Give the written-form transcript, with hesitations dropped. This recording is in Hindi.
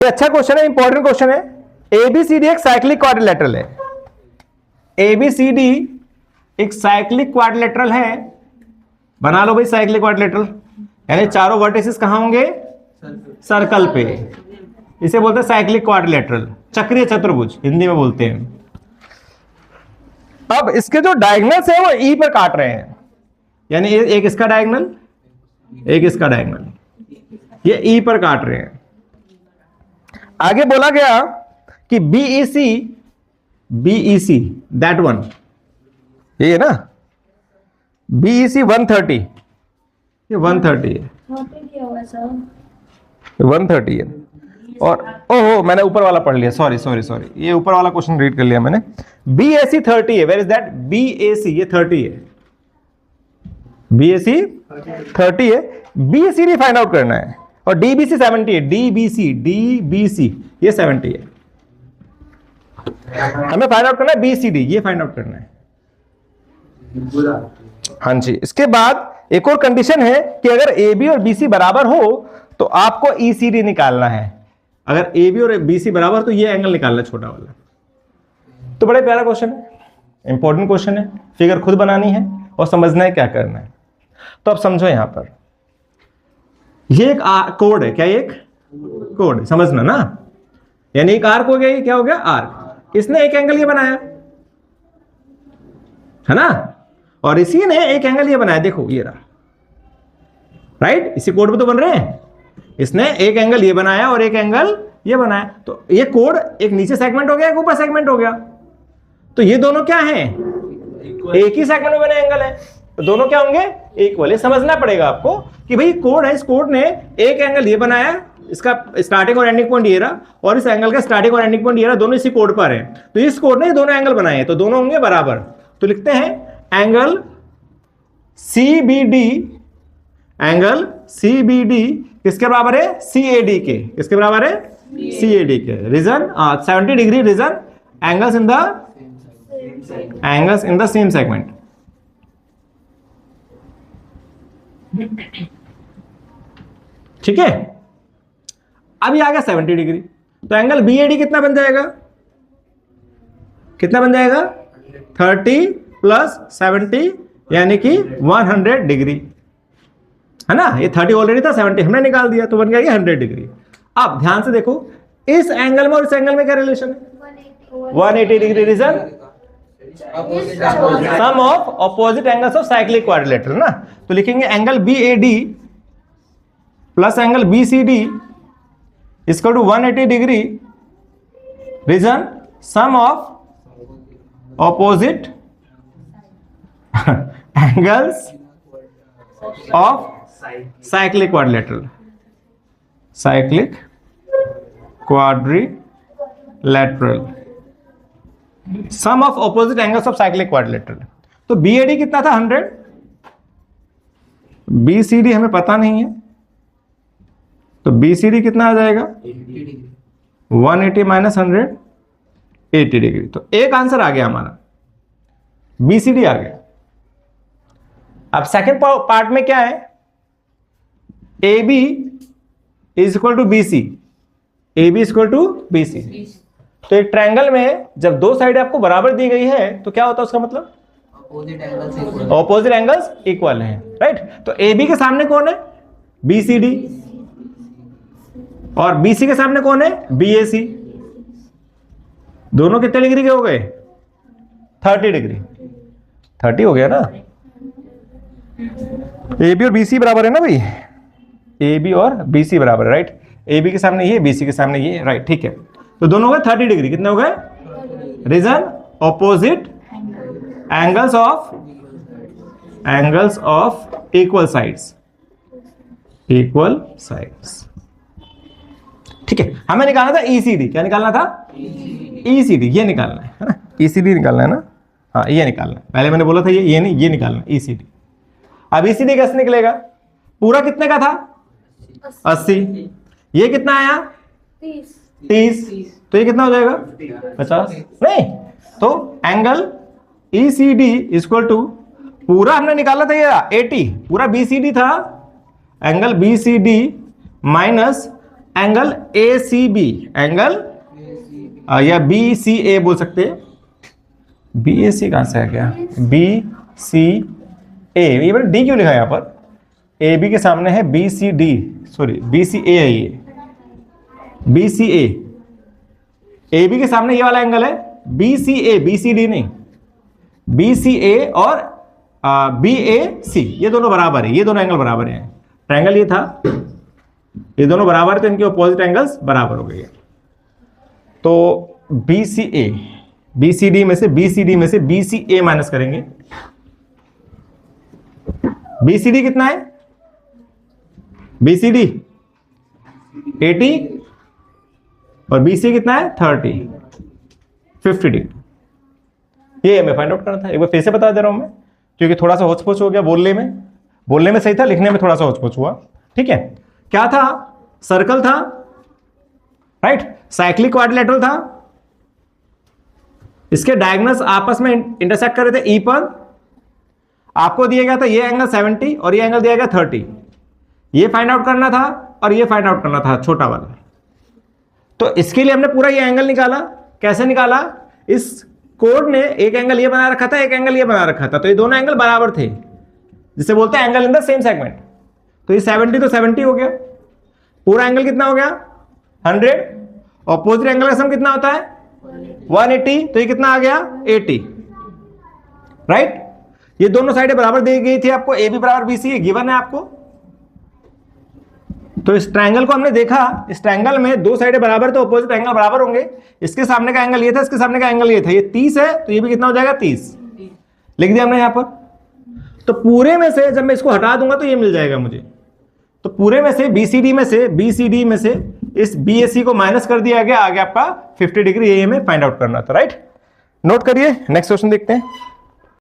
ये अच्छा क्वेश्चन है, इंपॉर्टेंट क्वेश्चन है। एबीसीडी एक साइक्लिक क्वाड्रिलेटरल है। एबीसीडी एक साइक्लिक क्वाड्रिलेटरल है। बना लो भाई साइक्लिक क्वाड्रिलेटरल, यानी चारों वर्टिसेस कहां होंगे? सर्कल पे। इसे बोलते हैं साइक्लिक क्वाड्रिलेटरल, चक्रीय चतुर्भुज हिंदी में बोलते हैं। अब इसके जो डायगोनल्स है वो ई पर काट रहे हैं, यानी एक इसका डायगोनल, एक इसका डायगोनल, ये ई पर काट रहे हैं। आगे बोला गया कि बीईसी दैट वन, ये है ना बीईसी 130, ये 130 है, 130 है। और ओहो मैंने ऊपर वाला पढ़ लिया, सॉरी सॉरी सॉरी, ये ऊपर वाला क्वेश्चन रीड कर लिया मैंने। बीएसी 30 है, वेयर इज दैट? बीएसी ये 30 है, बीएसी 30 है। बीसीडी फाइंड आउट करना है, और डीबीसी 70 है, डीबीसी ये 70 है। हमें फाइंड आउट करना है बीसीडी, ये फाइंड आउट करना है। हाँ जी। इसके बाद एक और कंडीशन है कि अगर ए बी और बीसी बराबर हो तो आपको ईसीडी निकालना है। अगर ए बी और बीसी बराबर तो ये एंगल निकालना है, छोटा वाला। तो बड़ा प्यारा क्वेश्चन है, इंपॉर्टेंट क्वेश्चन है। फिगर खुद बनानी है और समझना है क्या करना है। तो अब समझो, यहां पर ये एक कोड है। क्या ये एक कोड है? समझना ना, यानी एक आर्क हो गया, ये क्या हो गया? आर्क। इसने एक एंगल ये बनाया है ना, और इसी ने एक एंगल ये बनाया, देखो ये रहा, राइट? इसी कोड पे तो बन रहे हैं। इसने एक एंगल ये बनाया और एक एंगल ये बनाया, तो ये कोड एक नीचे सेगमेंट हो गया, एक ऊपर सेगमेंट हो गया। तो ये दोनों क्या हैं? एक ही सेगमेंट में बने एंगल है, तो दोनों क्या होंगे? इक्वल। समझना पड़ेगा आपको कि भाई कोड है, इस कोड ने एक एंगल ये बनाया, इसका स्टार्टिंग और एंडिंग पॉइंट ये रहा, और इस एंगल का स्टार्टिंग और एंडिंग पॉइंट ये रहा, दोनों इसी कोड पर हैं। तो इस कोड ने दोनों एंगल बनाए हैं, तो दोनों होंगे बराबर। तो लिखते हैं एंगल सीबीडी, एंगल सीबीडी किसके बराबर है? सीएडी के। किसके बराबर है? सीएडी के। Reason 70 degree reason, angles in the same segment. ठीक है, अब ये आ गया 70 डिग्री, तो एंगल बीएडी कितना बन जाएगा? कितना बन जाएगा? 30 प्लस 70 यानी कि 100 डिग्री, है ना? ये 30 ऑलरेडी था, 70 हमने निकाल दिया, तो बन गया ये 100 डिग्री। अब ध्यान से देखो, इस एंगल में और इस एंगल में क्या रिलेशन है? 180 degree reason, sum of opposite angles of cyclic quadrilateral ना। तो लिखेंगे angle BAD plus angle BCD equal to 180 degree reason, sum of opposite angles of cyclic quadrilateral, cyclic quadrilateral, sum of opposite angles of cyclic quadrilateral. तो बीएडी कितना था? 100, बीसीडी हमें पता नहीं है, तो बीसीडी कितना आ जाएगा? 180 माइनस 100, 80 डिग्री। तो एक आंसर आ गया हमारा, बीसीडी आ गया। अब सेकंड पार्ट में क्या है? A B is equal to B C, A B equal to B C. तो एक ट्रायंगल में जब दो साइड आपको बराबर दी गई है तो क्या होता है उसका मतलब? ऑपोजिट एंगल्स इक्वल हैं, राइट? तो ए बी के सामने कौन है? बी सी डी, और बी सी के सामने कौन है? बी ए सी। दोनों कितने डिग्री के हो गए? 30 डिग्री। 30 हो गया ना। ए बी और बी सी बराबर है ना भाई, ए बी और बी सी बराबर है, राइट? ए बी के सामने ये, बी सी के सामने ये, राइट? ठीक है, तो दोनों हो गए 30 डिग्री। कितने हो गए? Reason opposite angles of equal sides, equal sides. ठीक है, हमें निकालना था ईसीडी। क्या निकालना था? ईसीडी, ये निकालना है ना, ईसीडी निकालना है ना। हाँ, ये निकालना है। पहले मैंने बोला था ये नहीं, ये निकालना है ईसीडी। अब ईसीडी कैसे निकलेगा? पूरा कितने का था? 80। ये कितना आया? 30। तो ये कितना हो जाएगा? 50। नहीं, तो एंगल ईसीडी इक्वल टू, पूरा हमने निकाला था ये 80, पूरा बीसीडी था, angle BCD minus angle ACB, angle या BCA बोल सकते हैं। BAC कहां से आ गया, BCA, ये बड़ा डी क्यों लिखा है यहां पर, AB के सामने है BCD, सॉरी BCA है ये, BCA, AB के सामने ये वाला एंगल है BCA, BCD नहीं, BCA और BAC, ये दोनों बराबर है, ये दोनों एंगल बराबर हैं। ट्रायंगल ये था, ये दोनों बराबर है तो इनके अपोजिट एंगल्स बराबर हो गए। तो BCA, BCD में से BCA माइनस करेंगे। BCD कितना है, BCD 80 और BCA कितना है 30, 50 डिग्री। ये हमें फाइंड आउट करना था। एक बार फिर से बता दे रहा हूं मैं, क्योंकि थोड़ा सा होच-पोच हो गया बोलने में सही था, लिखने में थोड़ा सा होच-पोच हुआ। ठीक है, क्या था, सर्कल था, राइट, साइक्लिक क्वाड्रिलेटरल था, इसके डायगोनल्स आपस में इंटरसेक्ट कर रहे थे ई पर, आपको दिया गया था ये एंगल 70 और ये एंगल दिया गया 30, ये फाइंड आउट करना था और ये फाइंड आउट करना था छोटा वाला। तो इसके लिए हमने पूरा ये एंगल निकाला। कैसे निकाला, इस कोड ने एक एंगल ये बना रखा था, एक एंगल ये बना रखा था, तो ये दोनों एंगल बराबर थे, जिसे बोलते हैं angle in the same segment. तो ये 70 तो 70 हो गया, पूरा एंगल कितना हो गया 100, ऑपोजिट एंगल का सम कितना होता है 180, तो ये कितना आ गया 80, राइट। ये दोनों साइडें बराबर दी गई थी आपको, AB बराबर BC, ये गिवन है आपको। तो इस ट्रायंगल को हमने देखा, इस ट्रायंगल में दो साइडें बराबर तो अपोजिट एंगल बराबर होंगे। इसके सामने का एंगल ये था, इसके सामने का एंगल ये था, ये 30 है तो ये भी कितना हो जाएगा 30, लिख दिया हमने यहां पर। तो पूरे में से जब मैं इसको हटा दूंगा तो ये मिल जाएगा मुझे। तो पूरे में से BCD में से इस BAC को माइनस कर दिया गया, आगे आपका 50 डिग्री, ये हमें फाइंड आउट करना था, राइट। नोट करिए, नेक्स्ट क्वेश्चन देखते हैं।